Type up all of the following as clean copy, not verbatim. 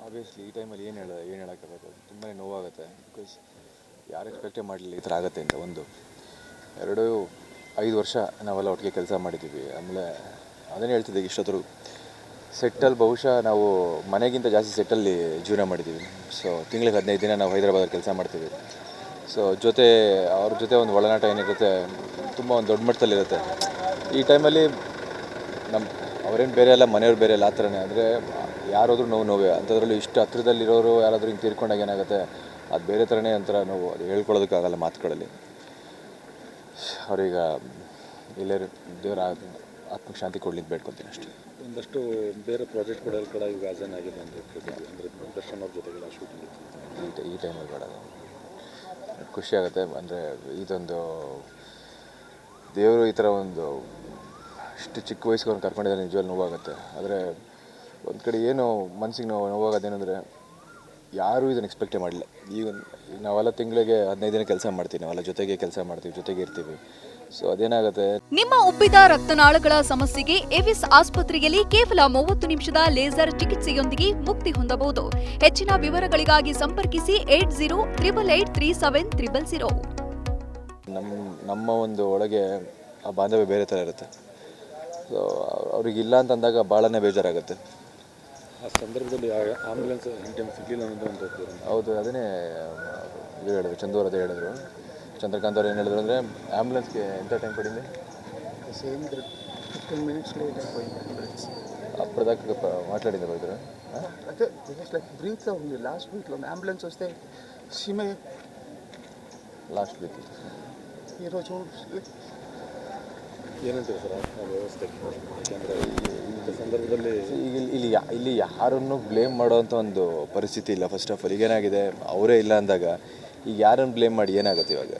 Obviously ಈ ಟೈಮಲ್ಲಿ ಏನು ಹೇಳೋಕ್ಕಾಗುತ್ತೆ, ತುಂಬಾ ನೋವಾಗುತ್ತೆ. ಬಿಕಾಸ್ ಯಾರು ಎಕ್ಸ್ಪೆಕ್ಟೇ ಮಾಡಲಿಲ್ಲ ಈ ಥರ ಆಗುತ್ತೆ ಅಂತ. ಒಂದು 5 ವರ್ಷ ನಾವೆಲ್ಲ ಒಟ್ಟಿಗೆ ಕೆಲಸ ಮಾಡಿದ್ದೀವಿ. ಆಮೇಲೆ ಅದನ್ನೇ ಹೇಳ್ತಿದ್ದೆ ಇಷ್ಟೊತ್ತರು, ಸೆಟ್ಟಲ್ಲಿ ಬಹುಶಃ ನಾವು ಮನೆಗಿಂತ ಜಾಸ್ತಿ ಸೆಟ್ಟಲ್ಲಿ ಜೀವನ ಮಾಡಿದ್ದೀವಿ. ಸೊ ತಿಂಗಳಿಗೆ 15 ದಿನ ನಾವು ಹೈದರಾಬಾದಲ್ಲಿ ಕೆಲಸ ಮಾಡ್ತೀವಿ. ಸೊ ಅವ್ರ ಜೊತೆ ಒಂದು ಒಳನಾಟ ಏನಿರುತ್ತೆ ತುಂಬ ಒಂದು ದೊಡ್ಡ ಮಟ್ಟದಲ್ಲಿರುತ್ತೆ. ಈ ಟೈಮಲ್ಲಿ ಅವರೇನು ಬೇರೆ ಅಲ್ಲ, ಮನೆಯವ್ರು ಬೇರೆ ಅಲ್ಲ, ಆ ಥರನೇ. ಅಂದರೆ ಯಾರಾದರೂ ನೋವೇ ಅಂಥದ್ರಲ್ಲಿ ಇಷ್ಟು ಹತ್ರದಲ್ಲಿರೋರು ಯಾರಾದರೂ ಹಿಂಗೆ ತೀರ್ಕೊಂಡಾಗ ಏನಾಗುತ್ತೆ, ಅದು ಬೇರೆ ಥರನೇ ಒಂಥರ ನೋವು. ಅದು ಹೇಳ್ಕೊಳ್ಳೋದಕ್ಕಾಗಲ್ಲ ಮಾತುಗಳಲ್ಲಿ. ಅವ್ರೀಗ ಇಲ್ಲೇ ದೇವರ ಆತ್ಮಕ್ಕೆ ಶಾಂತಿ ಕೊಡ್ಲಿಕ್ಕೆ ಬೇಡ್ಕೊತೀನಿ ಅಷ್ಟೇ. ಒಂದಷ್ಟು ಬೇರೆ ಪ್ರಾಜೆಕ್ಟ್ಗಳಲ್ಲಿ ಕೂಡ ಈಗ ಆಸನ್ ಆಗಿದೆ ಅಂದರೆ ದರ್ಶನ್ ಅವ್ರ ಜೊತೆಗೆಲ್ಲ ಶೂಟಿಂಗ್ ಈ ಟೈಮಲ್ಲಿ ಬೇಡ. ಖುಷಿ ಆಗುತ್ತೆ. ಅಂದರೆ ಇದೊಂದು ದೇವರು ಈ ಥರ ಒಂದು ಇಷ್ಟು ಚಿಕ್ಕ ವಯಸ್ಸಿಗೆ ಕರ್ಕೊಂಡಿದ್ದಾರೆ, ನಿಜವಾಗ್ಲೂ ನೋವಾಗುತ್ತೆ. ಆದರೆ ಒಂದು ಕಡೆ ಏನು ಮನಸ್ಸಿಗೆ ನೋವಾಗೋದೇನೆಂದರೆ, ಯಾರೂ ಇದನ್ನು ಎಕ್ಸ್ಪೆಕ್ಟೇ ಮಾಡಲಿಲ್ಲ. ಈಗ ನಾವೆಲ್ಲ ತಿಂಗಳಿಗೆ 15 ದಿನ ಕೆಲಸ ಮಾಡ್ತೀವಿ, ನಾವೆಲ್ಲ ಜೊತೆಗೆ ಕೆಲಸ ಮಾಡ್ತೀವಿ, ಜೊತೆಗೆ ಇರ್ತೀವಿ. ಸೊ ಅದೇನಾಗುತ್ತೆ, ನಿಮ್ಮ ಉಬ್ಬಿದ ರಕ್ತನಾಳಗಳ ಸಮಸ್ಯೆಗೆ ಎವಿಸ್ ಆಸ್ಪತ್ರೆಯಲ್ಲಿ ಕೇವಲ 30 ನಿಮಿಷದ ಲೇಸರ್ ಚಿಕಿತ್ಸೆಯೊಂದಿಗೆ ಮುಕ್ತಿ ಹೊಂದಬಹುದು. ಹೆಚ್ಚಿನ ವಿವರಗಳಿಗಾಗಿ ಸಂಪರ್ಕಿಸಿ 8088837300. ನಮ್ಮ ಒಂದು ಒಳಗೆ ಆ ಬಾಂಧವ್ಯ ಬೇರೆ ಥರ ಇರುತ್ತೆ. ಸೊ ಅವ್ರಿಗಿಲ್ಲ ಅಂತಂದಾಗ ಭಾಳನೇ ಬೇಜಾರಾಗುತ್ತೆ. ಆ ಸಂದರ್ಭದಲ್ಲಿ ಆಂಬ್ಯುಲೆನ್ಸ್ ಟೈಮ್ ಸಿಗಲಿಲ್ಲ ಅನ್ನೋದು ಒಂದು. ಹೌದು, ಅದನ್ನೇ ಇದು ಹೇಳಿದ್ರು, ಚಂದೂರ್ ಅದೇ ಹೇಳಿದ್ರು. ಚಂದ್ರಕಾಂತ್ ಅವ್ರು ಏನು ಹೇಳಿದ್ರು ಅಂದರೆ, ಆ್ಯಂಬುಲೆನ್ಸ್ಗೆ ಎಂಥ ಟೈಮ್ ಪಡಿಂది? సేమ్ 15 minutes లేట్ అయిపోయింది అంబులెన్స్. అప్పటిదాకా మాట్లాడింది ఇద్దరు. అదే లైక్ బ్రీత్లో ఉంది. లాస్ట్ వీక్లో అంబులెన్స్ వస్తే సీమే లాస్ట్ వీక్ ఈరోజు ಏನಂತೀವಿ ಸರ್ ಆ ವ್ಯವಸ್ಥೆಗೆ? ಯಾಕೆಂದರೆ ಈ ಸಂದರ್ಭದಲ್ಲಿ ಇಲ್ಲಿ ಯಾರನ್ನು ಬ್ಲೇಮ್ ಮಾಡೋವಂಥ ಒಂದು ಪರಿಸ್ಥಿತಿ ಇಲ್ಲ. ಫಸ್ಟ್ ಆಫ್ ಆಲ್ ಈಗೇನಾಗಿದೆ, ಅವರೇ ಇಲ್ಲ ಅಂದಾಗ ಈಗ ಯಾರನ್ನು ಬ್ಲೇಮ್ ಮಾಡಿ ಏನಾಗುತ್ತೆ? ಇವಾಗ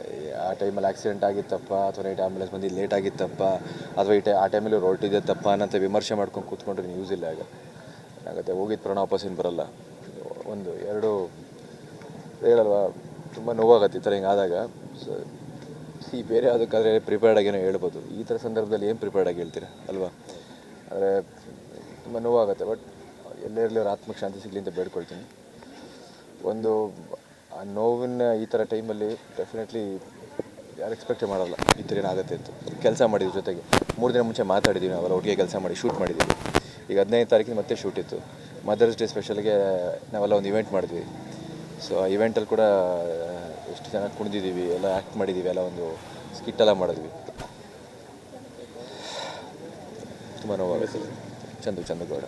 ಆ ಟೈಮಲ್ಲಿ ಆಕ್ಸಿಡೆಂಟ್ ಆಗಿತ್ತಪ್ಪ, ಅಥವಾ ನೈಟ್ ಆಂಬುಲೆನ್ಸ್ ಬಂದು ಲೇಟ್ ಆಗಿತ್ತಪ್ಪ, ಅಥವಾ ಆ ಟೈಮಲ್ಲಿ ಹೊರಟಿದೆ ತಪ್ಪ ಅನ್ನೋಂಥ ವಿಮರ್ಶೆ ಮಾಡ್ಕೊಂಡು ಕೂತ್ಕೊಂಡ್ರೆ ನ್ಯೂಸ್ ಇಲ್ಲ. ಆಗ ಏನಾಗುತ್ತೆ, ಹೋಗಿದ್ದು ಪ್ರಾಣ ವಾಪಸ್ ಏನು ಬರೋಲ್ಲ. ಒಂದು 2 ಹೇಳಲ್ವ, ತುಂಬ ನೋವಾಗತ್ತೆ ಈ ಥರ ಹಿಂಗೆ ಆದಾಗ. ಸೊ ಈ ಬೇರೆ ಯಾವುದಕ್ಕಾದರೆ ಪ್ರಿಪೇರ್ಡಾಗಿ ಏನೋ ಹೇಳ್ಬೋದು. ಈ ಥರ ಸಂದರ್ಭದಲ್ಲಿ ಏನು ಪ್ರಿಪೇರ್ಡಾಗಿ ಹೇಳ್ತೀರಾ ಅಲ್ವಾ? ಆದರೆ ತುಂಬ ನೋವಾಗುತ್ತೆ. ಬಟ್ ಎಲ್ಲೇ ಇರಲಿ ಅವ್ರ ಆತ್ಮಕ್ಕೆ ಶಾಂತಿ ಸಿಗಲಿ ಅಂತ ಬೇಡ್ಕೊಳ್ತೀನಿ. ಒಂದು ಆ ನೋವಿನ ಈ ಥರ ಟೈಮಲ್ಲಿ ಡೆಫಿನೆಟ್ಲಿ ಯಾರು ಎಕ್ಸ್ಪೆಕ್ಟೇ ಮಾಡೋಲ್ಲ ಈ ಥರ ಏನಾಗುತ್ತೆ ಅಂತ. ಕೆಲಸ ಮಾಡಿದ್ವಿ ಜೊತೆಗೆ 3 ದಿನ ಮುಂಚೆ ಮಾತಾಡಿದ್ದೀವಿ, ನಾವೆಲ್ಲ ಒಟ್ಟಿಗೆ ಕೆಲಸ ಮಾಡಿ ಶೂಟ್ ಮಾಡಿದ್ದೀವಿ. ಈಗ 15ನೇ ತಾರೀಕಿಗೆ ಮತ್ತೆ ಶೂಟ್ ಇತ್ತು. ಮದರ್ಸ್ ಡೇ ಸ್ಪೆಷಲ್ಗೆ ನಾವೆಲ್ಲ ಒಂದು ಇವೆಂಟ್ ಮಾಡಿದ್ವಿ. ಸೊ ಆ ಇವೆಂಟಲ್ಲಿ ಕೂಡ ಎಷ್ಟು ಜನ ಕುಣಿದಿದ್ದೀವಿ, ಎಲ್ಲ ಆ್ಯಕ್ಟ್ ಮಾಡಿದ್ದೀವಿ, ಎಲ್ಲ ಒಂದು ಸ್ಕಿಟ್ಟೆಲ್ಲ ಮಾಡಿದ್ವಿ. ತುಂಬ ನೋವಾಗುತ್ತೆ. ಚಂದಗೌಡ.